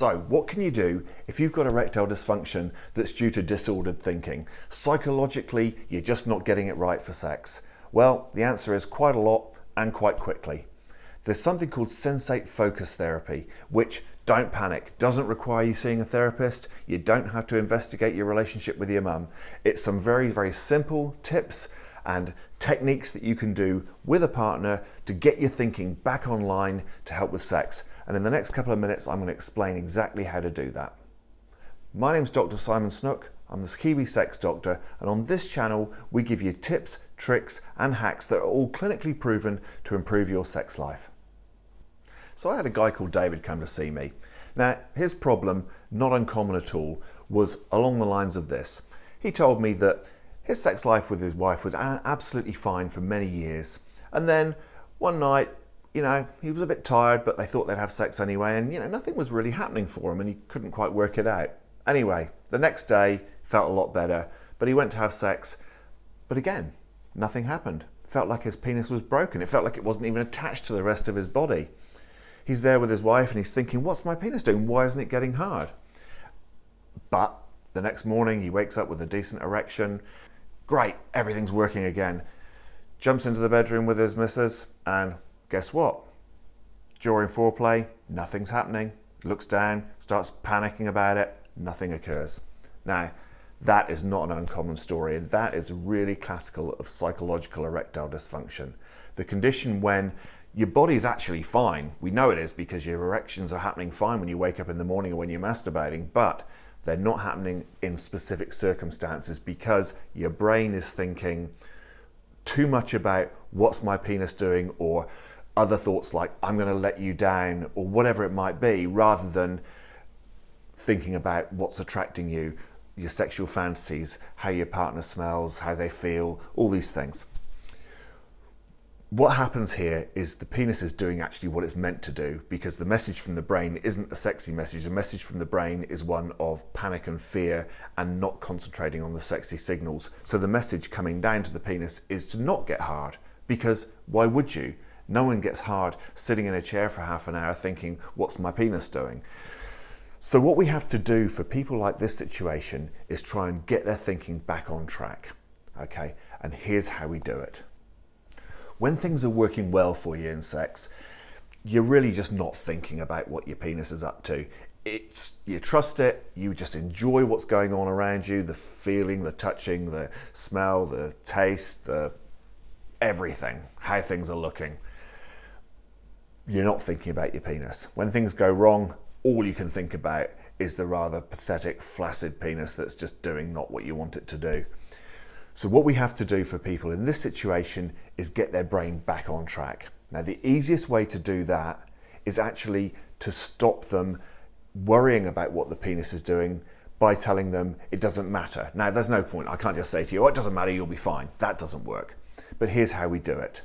So what can you do if you've got erectile dysfunction that's due to disordered thinking? Psychologically, you're just not getting it right for sex. Well, the answer is quite a lot and quite quickly. There's something called Sensate focus therapy, which, don't panic, doesn't require you seeing a therapist. You don't have to investigate your relationship with your mum. It's some very, very simple tips and techniques that you can do with a partner to get your thinking back online to help with sex. And in the next couple of minutes, I'm going to explain exactly how to do that. My name's Dr. Simon Snook. I'm the Kiwi sex doctor, and on this channel, we give you tips, tricks, and hacks that are all clinically proven to improve your sex life. So I had a guy called David come to see me. Now, his problem, not uncommon at all, was along the lines of this. He told me that his sex life with his wife was absolutely fine for many years. And then one night, he was a bit tired, but they thought they'd have sex anyway, and nothing was really happening for him and he couldn't quite work it out. Anyway, the next day felt a lot better, but he went to have sex, but again, nothing happened. Felt like his penis was broken. It felt like it wasn't even attached to the rest of his body. He's there with his wife and he's thinking, what's my penis doing? Why isn't it getting hard? But the next morning he wakes up with a decent erection. Great, everything's working again. Jumps into the bedroom with his missus and guess what? During foreplay, nothing's happening. Looks down, starts panicking about it, nothing occurs. Now, that is not an uncommon story, and that is really classical of psychological erectile dysfunction. The condition when your body's actually fine. We know it is because your erections are happening fine when you wake up in the morning or when you're masturbating, but they're not happening in specific circumstances because your brain is thinking too much about what's my penis doing, or other thoughts like I'm going to let you down, or whatever it might be, rather than thinking about what's attracting you, your sexual fantasies, how your partner smells, how they feel, all these things. What happens here is the penis is doing actually what it's meant to do, because the message from the brain isn't a sexy message. The message from the brain is one of panic and fear and not concentrating on the sexy signals. So the message coming down to the penis is to not get hard, because why would you? No one gets hard sitting in a chair for half an hour thinking, what's my penis doing? So what we have to do for people like this situation is try and get their thinking back on track. Okay, and here's how we do it. When things are working well for you in sex, you're really just not thinking about what your penis is up to. You trust it, you just enjoy what's going on around you, the feeling, the touching, the smell, the taste, the everything, how things are looking. You're not thinking about your penis. When things go wrong, all you can think about is the rather pathetic, flaccid penis that's just doing not what you want it to do. So what we have to do for people in this situation is get their brain back on track. Now, the easiest way to do that is actually to stop them worrying about what the penis is doing by telling them it doesn't matter. Now, there's no point. I can't just say to you, oh, it doesn't matter, you'll be fine. That doesn't work. But here's how we do it.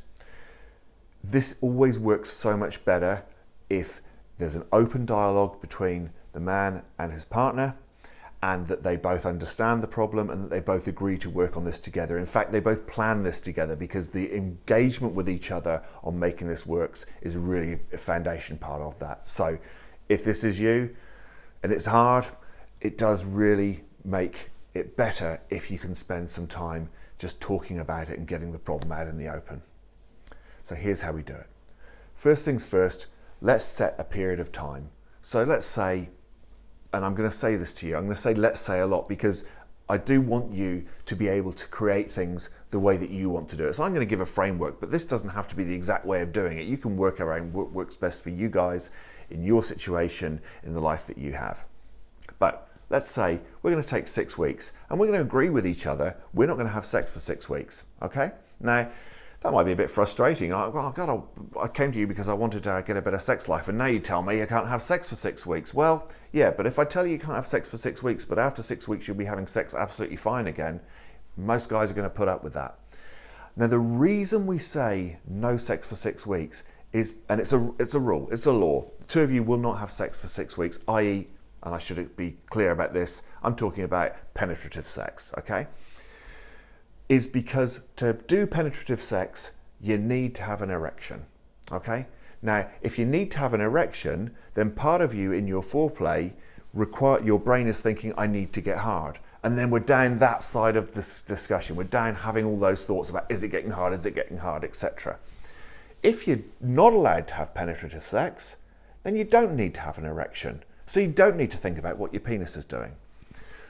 This always works so much better if there's an open dialogue between the man and his partner, and that they both understand the problem and that they both agree to work on this together. In fact, they both plan this together, because the engagement with each other on making this works is really a foundation part of that. So if this is you and it's hard, it does really make it better if you can spend some time just talking about it and getting the problem out in the open. So here's how we do it. First things first, let's set a period of time. So let's say, and I'm going to say this to you, I'm going to say let's say a lot, because I do want you to be able to create things the way that you want to do it. So I'm going to give a framework, but this doesn't have to be the exact way of doing it. You can work around what works best for you guys in your situation, in the life that you have. But let's say we're going to take 6 weeks and we're going to agree with each other we're not going to have sex for 6 weeks, okay? Now, that might be a bit frustrating. Oh God, I came to you because I wanted to get a better sex life, and now you tell me you can't have sex for 6 weeks. Well, yeah, but if I tell you you can't have sex for 6 weeks, but after 6 weeks you'll be having sex absolutely fine again, most guys are going to put up with that. Now, the reason we say no sex for 6 weeks is, and it's a rule, it's a law. The two of you will not have sex for 6 weeks, i.e., and I should be clear about this, I'm talking about penetrative sex, okay? Is because to do penetrative sex, you need to have an erection, okay? Now, if you need to have an erection, then part of you in your foreplay your brain is thinking, I need to get hard. And then we're down that side of this discussion. We're down having all those thoughts about, is it getting hard, etc. If you're not allowed to have penetrative sex, then you don't need to have an erection. So you don't need to think about what your penis is doing.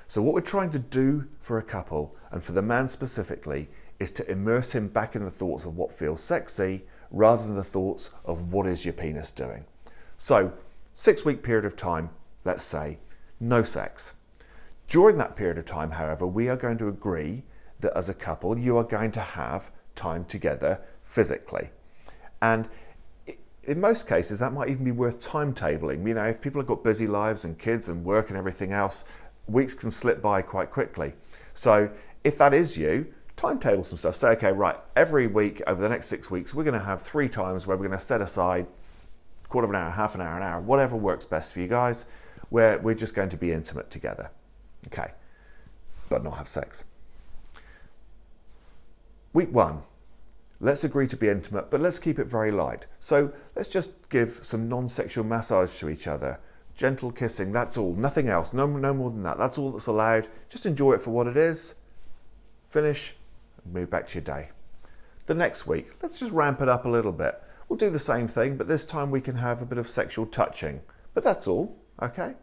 So what we're trying to do for a couple, and for the man specifically, is to immerse him back in the thoughts of what feels sexy, rather than the thoughts of what is your penis doing. So, 6-week period of time, let's say, no sex. During that period of time, however, we are going to agree that as a couple, you are going to have time together physically. And in most cases, that might even be worth timetabling. You know, if people have got busy lives and kids and work and everything else, weeks can slip by quite quickly. So if that is you, timetable some stuff. Say, okay, right, every week over the next 6 weeks, we're going to have 3 times where we're going to set aside a quarter of an hour, half an hour, whatever works best for you guys, where we're just going to be intimate together. Okay, but not have sex. Week 1, let's agree to be intimate, but let's keep it very light. So let's just give some non-sexual massage to each other. Gentle kissing, that's all, nothing else, no more than that. That's all that's allowed. Just enjoy it for what it is. Finish, move back to your day. The next week, let's just ramp it up a little bit. We'll do the same thing, but this time we can have a bit of sexual touching. But that's all, okay?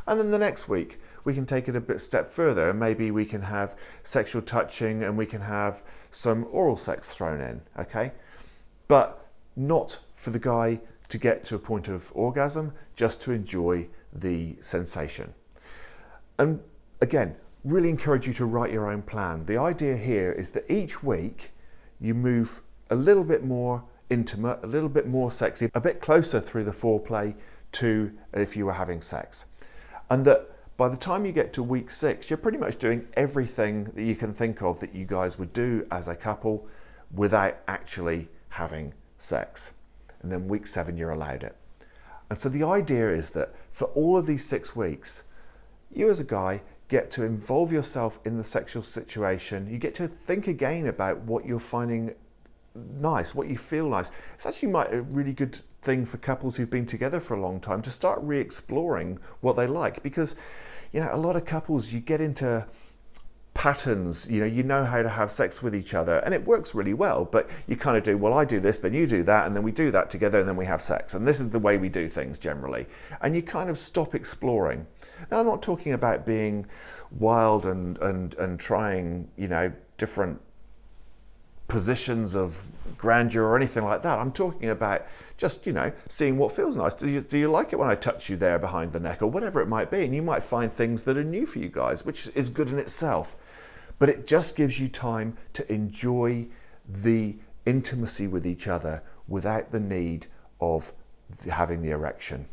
And then the next week, we can take it a step further, and maybe we can have sexual touching and we can have some oral sex thrown in, okay? But not for the guy to get to a point of orgasm, just to enjoy the sensation. And again, really encourage you to write your own plan. The idea here is that each week you move a little bit more intimate, a little bit more sexy, a bit closer through the foreplay to if you were having sex. And that by the time you get to week 6, you're pretty much doing everything that you can think of that you guys would do as a couple without actually having sex. And then week 7, you're allowed it. And so the idea is that for all of these 6 weeks, you as a guy get to involve yourself in the sexual situation. You get to think again about what you're finding nice, what you feel nice. It's actually a really good thing for couples who've been together for a long time to start re-exploring what they like, because you know, a lot of couples, you get into patterns, you know how to have sex with each other, and it works really well, but you kind of do, well, I do this, then you do that, and then we do that together, and then we have sex, and this is the way we do things generally, and you kind of stop exploring. Now, I'm not talking about being wild and trying, different positions of grandeur or anything like that. I'm talking about just, seeing what feels nice. Do you like it when I touch you there behind the neck, or whatever it might be? And you might find things that are new for you guys, which is good in itself. But it just gives you time to enjoy the intimacy with each other without the need of having the erection.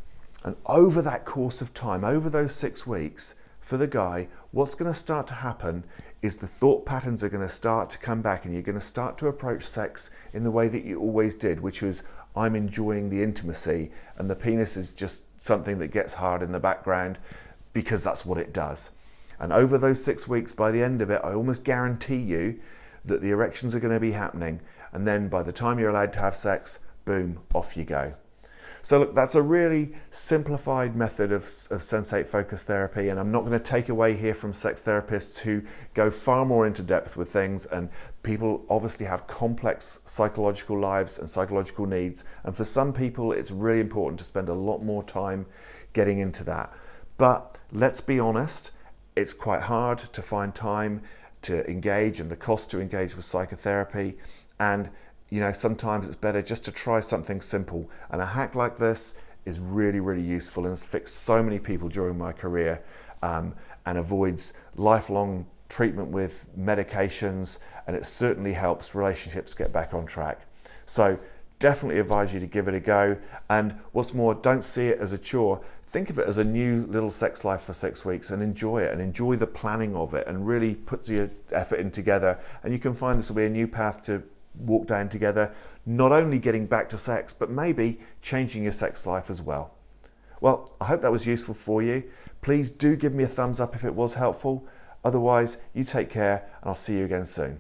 And over that course of time, over those 6 weeks, for the guy, what's going to start to happen is the thought patterns are going to start to come back, and you're going to start to approach sex in the way that you always did, which was, I'm enjoying the intimacy, and the penis is just something that gets hard in the background because that's what it does. And over those 6 weeks, by the end of it, I almost guarantee you that the erections are going to be happening. And then by the time you're allowed to have sex, boom, off you go. So look, that's a really simplified method of sensate focus therapy, and I'm not going to take away here from sex therapists who go far more into depth with things, and people obviously have complex psychological lives and psychological needs, and for some people it's really important to spend a lot more time getting into that. But let's be honest, it's quite hard to find time to engage, and the cost to engage with psychotherapy, and sometimes it's better just to try something simple. And a hack like this is really, really useful, and has fixed so many people during my career, and avoids lifelong treatment with medications, and it certainly helps relationships get back on track. So definitely advise you to give it a go. And what's more, don't see it as a chore. Think of it as a new little sex life for 6 weeks, and enjoy it, and enjoy the planning of it, and really put your effort in together. And you can find this will be a new path to walk down together, not only getting back to sex, but maybe changing your sex life as well. Well, I hope that was useful for you. Please do give me a thumbs up if it was helpful. Otherwise, you take care, and I'll see you again soon.